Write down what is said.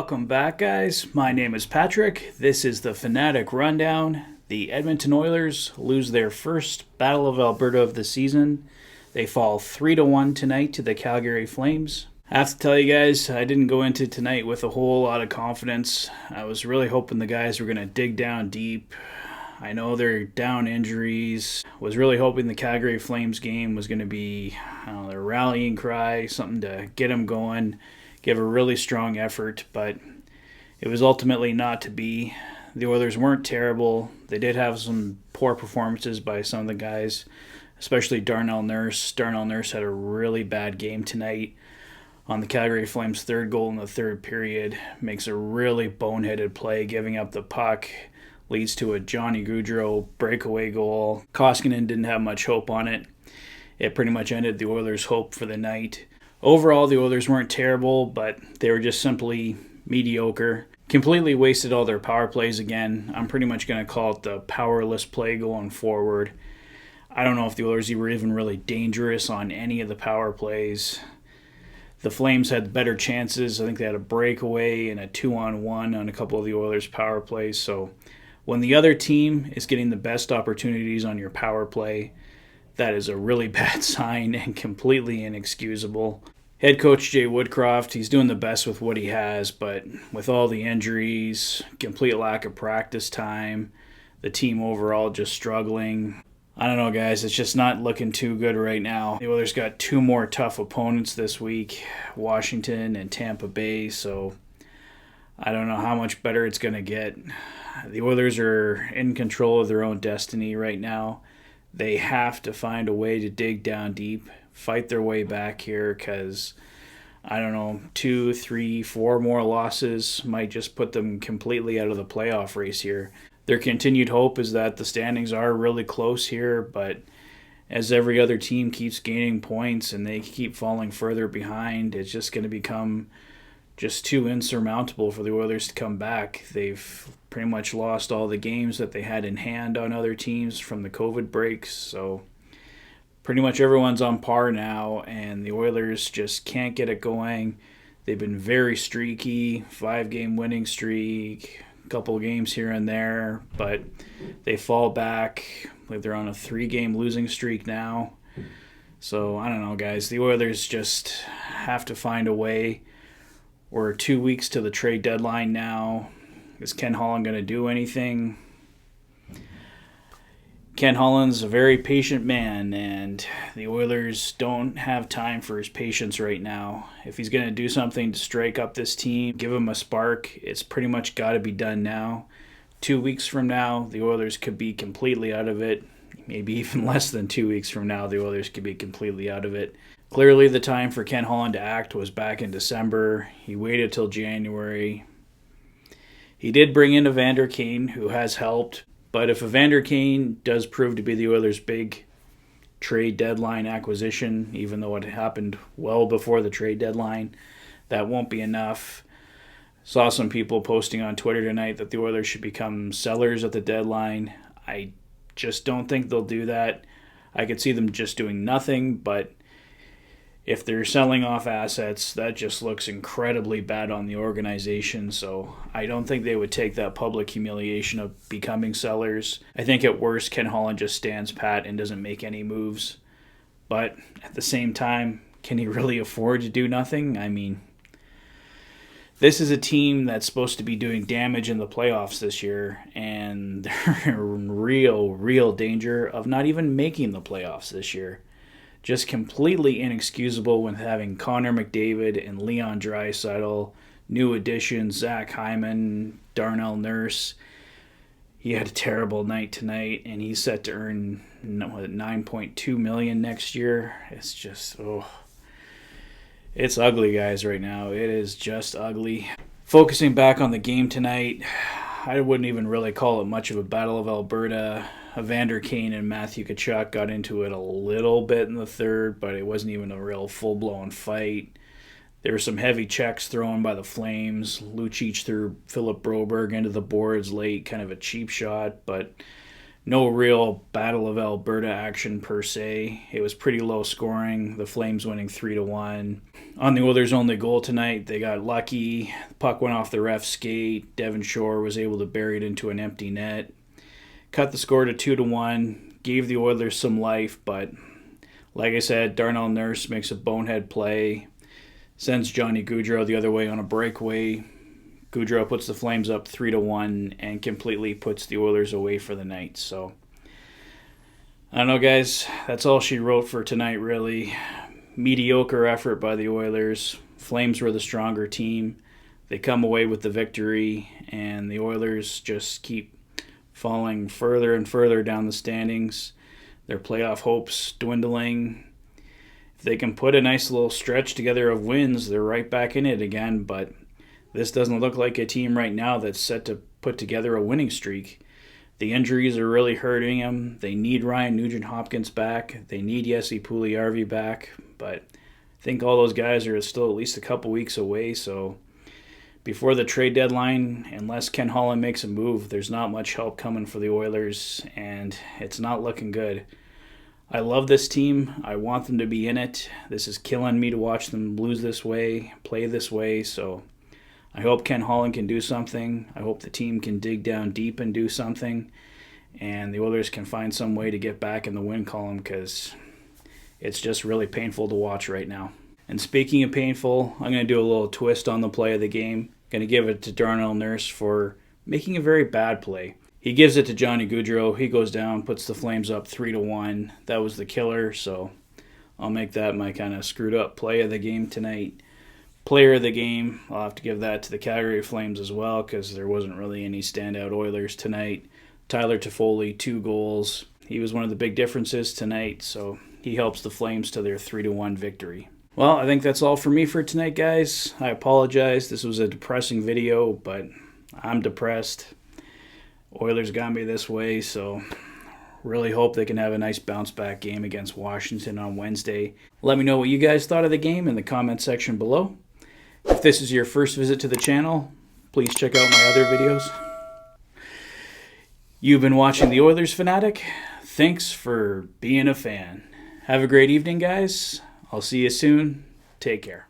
Welcome back, guys. My name is Patrick. This is the Fanatic Rundown. The Edmonton Oilers lose their first Battle of Alberta of the season. They fall 3-1 tonight to the Calgary Flames. I have to tell you guys, I didn't go into tonight with a whole lot of confidence. I was really hoping the guys were going to dig down deep. I know they're down injuries. Was really hoping the Calgary Flames game was going to be their rallying cry, something to get them going, give a really strong effort, but it was ultimately not to be. The Oilers weren't terrible. They did have some poor performances by some of the guys, especially Darnell Nurse. Darnell Nurse had a really bad game tonight on the Calgary Flames' third goal in the third period. Makes a really boneheaded play, giving up the puck. Leads to a Johnny Gaudreau breakaway goal. Koskinen didn't have much hope on it. It pretty much ended the Oilers' hope for the night. Overall, the Oilers weren't terrible, but they were just simply mediocre. Completely wasted all their power plays again. I'm pretty much going to call it the powerless play going forward. I don't know if the Oilers were even really dangerous on any of the power plays. The Flames had better chances. I think they had a breakaway and a 2-on-1 on a couple of the Oilers' power plays. So when the other team is getting the best opportunities on your power play, that is a really bad sign and completely inexcusable. Head coach Jay Woodcroft, he's doing the best with what he has, but with all the injuries, complete lack of practice time, the team overall just struggling. I don't know, guys. It's just not looking too good right now. The Oilers got two more tough opponents this week, Washington and Tampa Bay, so I don't know how much better it's going to get. The Oilers are in control of their own destiny right now. They have to find a way to dig down deep, fight their way back here, because, 2, 3, 4 more losses might just put them completely out of the playoff race here. Their continued hope is that the standings are really close here, but as every other team keeps gaining points and they keep falling further behind, it's just going to become just too insurmountable for the Oilers to come back. They've pretty much lost all the games that they had in hand on other teams from the COVID breaks, so pretty much everyone's on par now, and the Oilers just can't get it going. They've been very streaky, 5-game winning streak, a couple of games here and there, but they fall back. Like they're on a 3-game losing streak now. So I don't know, guys. The Oilers just have to find a way. We're 2 weeks to the trade deadline now. Is Ken Holland going to do anything? Ken Holland's a very patient man, and the Oilers don't have time for his patience right now. If he's going to do something to strike up this team, give him a spark, it's pretty much got to be done now. 2 weeks from now, the Oilers could be completely out of it. Maybe even less than 2 weeks from now, the Oilers could be completely out of it. Clearly, the time for Ken Holland to act was back in December. He waited till January. He did bring in Evander Kane, who has helped. But if Evander Kane does prove to be the Oilers' big trade deadline acquisition, even though it happened well before the trade deadline, that won't be enough. Saw some people posting on Twitter tonight that the Oilers should become sellers at the deadline. I just don't think they'll do that. I could see them just doing nothing, but if they're selling off assets, that just looks incredibly bad on the organization. So I don't think they would take that public humiliation of becoming sellers. I think at worst, Ken Holland just stands pat and doesn't make any moves. But at the same time, can he really afford to do nothing? I mean, this is a team that's supposed to be doing damage in the playoffs this year, and they're in real danger of not even making the playoffs this year. Just completely inexcusable when having Connor McDavid and Leon Draisaitl, new additions, Zach Hyman, Darnell Nurse. He had a terrible night tonight, and he's set to earn $9.2 million next year. It's just, it's ugly, guys, right now. It is just ugly. Focusing back on the game tonight, I wouldn't even really call it much of a Battle of Alberta. Evander Kane and Matthew Tkachuk got into it a little bit in the third, but it wasn't even a real full-blown fight. There were some heavy checks thrown by the Flames. Lucic threw Philip Broberg into the boards late, kind of a cheap shot, but No real Battle of Alberta action per se. It was pretty low scoring. The Flames winning 3-1. On the Oilers' only goal tonight, they got lucky. The puck went off the ref's skate. Devon Shore was able to bury it into an empty net. Cut the score to 2-1. Gave the Oilers some life, but like I said, Darnell Nurse makes a bonehead play. Sends Johnny Gaudreau the other way on a breakaway. Gaudreau puts the Flames up 3-1 and completely puts the Oilers away for the night. So, I don't know, guys. That's all she wrote for tonight, really. Mediocre effort by the Oilers. Flames were the stronger team. They come away with the victory, and the Oilers just keep falling further and further down the standings. Their playoff hopes dwindling. If they can put a nice little stretch together of wins, they're right back in it again, but this doesn't look like a team right now that's set to put together a winning streak. The injuries are really hurting them. They need Ryan Nugent-Hopkins back. They need Jesse Puljujarvi back. But I think all those guys are still at least a couple weeks away. So before the trade deadline, unless Ken Holland makes a move, there's not much help coming for the Oilers, and it's not looking good. I love this team. I want them to be in it. This is killing me to watch them lose this way, play this way. So I hope Ken Holland can do something. I hope the team can dig down deep and do something, and the Oilers can find some way to get back in the win column, because it's just really painful to watch right now. And speaking of painful, I'm going to do a little twist on the play of the game. Going to give it to Darnell Nurse for making a very bad play. He gives it to Johnny Gaudreau. He goes down, puts the Flames up 3-1. That was the killer, so I'll make that my kind of screwed up play of the game tonight. Player of the game, I'll have to give that to the Calgary Flames as well, because there wasn't really any standout Oilers tonight. Tyler Toffoli, 2 goals. He was one of the big differences tonight, so he helps the Flames to their 3-1 victory. Well, I think that's all for me for tonight, guys. I apologize. This was a depressing video, but I'm depressed. Oilers got me this way, so really hope they can have a nice bounce-back game against Washington on Wednesday. Let me know what you guys thought of the game in the comment section below. If this is your first visit to the channel, please check out my other videos. You've been watching The Oilers Fanatic. Thanks for being a fan. Have a great evening, guys. I'll see you soon. Take care.